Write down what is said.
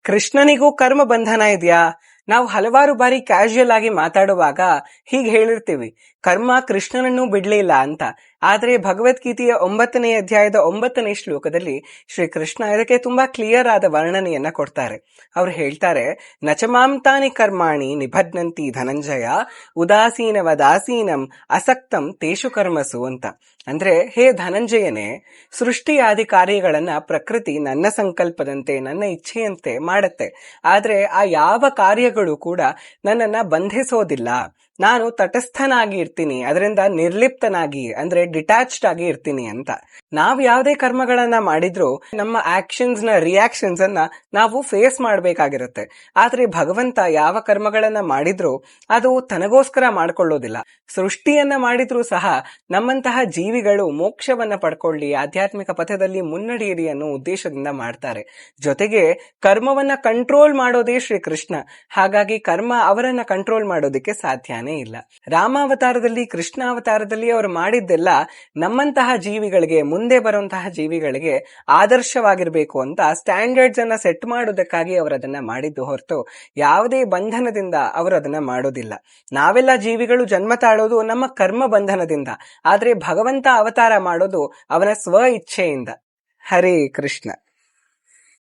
ಕೃಷ್ಣನಿಗೂ ಕರ್ಮ ಬಂಧನ ಇದೆಯಾ? ನಾವು ಹಲವಾರು ಬಾರಿ ಕ್ಯಾಶುಯಲ್ ಆಗಿ ಮಾತಾಡುವಾಗ ಹೀಗೆ ಹೇಳಿರ್ತೀವಿ, ಕರ್ಮ ಕೃಷ್ಣನನ್ನು ಬಿಡ್ಲಿಲ್ಲ ಅಂತ. ಆದ್ರೆ ಭಗವದ್ಗೀತೆಯ 9ನೇ ಅಧ್ಯಾಯದ 9ನೇ ಶ್ಲೋಕದಲ್ಲಿ ಶ್ರೀಕೃಷ್ಣ ಇದಕ್ಕೆ ತುಂಬಾ ಕ್ಲಿಯರ್ ಆದ ವರ್ಣನೆಯನ್ನ ಕೊಡ್ತಾರೆ. ಅವ್ರು ಹೇಳ್ತಾರೆ, ನಚಮಾಂತಾನಿ ಕರ್ಮಾಣಿ ನಿಬಧ್ನಂತಿ ಧನಂಜಯ ಉದಾಸೀನವದಾಸೀನಂ ಅಸಕ್ತಂ ತೇಷು ಕರ್ಮಸು ಅಂತ. ಅಂದ್ರೆ, ಹೇ ಧನಂಜಯನೇ, ಸೃಷ್ಟಿಯಾದಿ ಕಾರ್ಯಗಳನ್ನ ಪ್ರಕೃತಿ ನನ್ನ ಸಂಕಲ್ಪದಂತೆ ನನ್ನ ಇಚ್ಛೆಯಂತೆ ಮಾಡತ್ತೆ. ಆದ್ರೆ ಆ ಯಾವ ಕಾರ್ಯಗಳು ಕೂಡ ನನ್ನನ್ನ ಬಂಧಿಸೋದಿಲ್ಲ. ನಾನು ತಟಸ್ಥನಾಗಿ ಇರ್ತೀನಿ, ಅದರಿಂದ ನಿರ್ಲಿಪ್ತನಾಗಿ ಅಂದ್ರೆ ಡಿಟ್ಯಾಚ್ಡ್ ಆಗಿ ಇರ್ತೀನಿ ಅಂತ. ನಾವ್ ಯಾವುದೇ ಕರ್ಮಗಳನ್ನ ಮಾಡಿದ್ರು ನಮ್ಮ ಆಕ್ಷನ್ಸ್ ನ ರಿಯಾಕ್ಷನ್ಸ್ ಅನ್ನ ನಾವು ಫೇಸ್ ಮಾಡ್ಬೇಕಾಗಿರುತ್ತೆ. ಆದ್ರೆ ಭಗವಂತ ಯಾವ ಕರ್ಮಗಳನ್ನ ಮಾಡಿದ್ರು ಅದು ತನಗೋಸ್ಕರ ಮಾಡ್ಕೊಳ್ಳೋದಿಲ್ಲ. ಸೃಷ್ಟಿಯನ್ನ ಮಾಡಿದ್ರು ಸಹ ನಮ್ಮಂತಹ ಜೀವಿಗಳು ಮೋಕ್ಷವನ್ನ ಪಡ್ಕೊಳ್ಳಿ, ಆಧ್ಯಾತ್ಮಿಕ ಪಥದಲ್ಲಿ ಮುನ್ನಡೆಯಿರಿ ಅನ್ನೋ ಉದ್ದೇಶದಿಂದ ಮಾಡ್ತಾರೆ. ಜೊತೆಗೆ ಕರ್ಮವನ್ನ ಕಂಟ್ರೋಲ್ ಮಾಡೋದೇ ಶ್ರೀಕೃಷ್ಣ. ಹಾಗಾಗಿ ಕರ್ಮ ಅವರನ್ನ ಕಂಟ್ರೋಲ್ ಮಾಡೋದಕ್ಕೆ ಸಾಧ್ಯನೇ ಇಲ್ಲ. ರಾಮಾವತಾರದಲ್ಲಿ, ಕೃಷ್ಣ ಅವತಾರದಲ್ಲಿ ಅವರು ಮಾಡಿದ್ದೆಲ್ಲ ನಮ್ಮಂತಹ ಜೀವಿಗಳಿಗೆ, ಮುಂದೆ ಬರುವಂತಹ ಜೀವಿಗಳಿಗೆ ಆದರ್ಶವಾಗಿರ್ಬೇಕು ಅಂತ ಸ್ಟ್ಯಾಂಡರ್ಡ್ಸ್ ಅನ್ನ ಸೆಟ್ ಮಾಡೋದಕ್ಕಾಗಿ ಅವರದನ್ನ ಮಾಡಿದ್ದು ಹೊರತು ಯಾವುದೇ ಬಂಧನದಿಂದ ಅವರು ಅದನ್ನ ಮಾಡೋದಿಲ್ಲ. ನಾವೆಲ್ಲ ಜೀವಿಗಳು ಜನ್ಮ ತಾಳೋದು ನಮ್ಮ ಕರ್ಮ ಬಂಧನದಿಂದ, ಆದ್ರೆ ಭಗವಂತ ಅವತಾರ ಮಾಡೋದು ಅವನ ಸ್ವ ಇಚ್ಛೆಯಿಂದ. ಹರೇ ಕೃಷ್ಣ.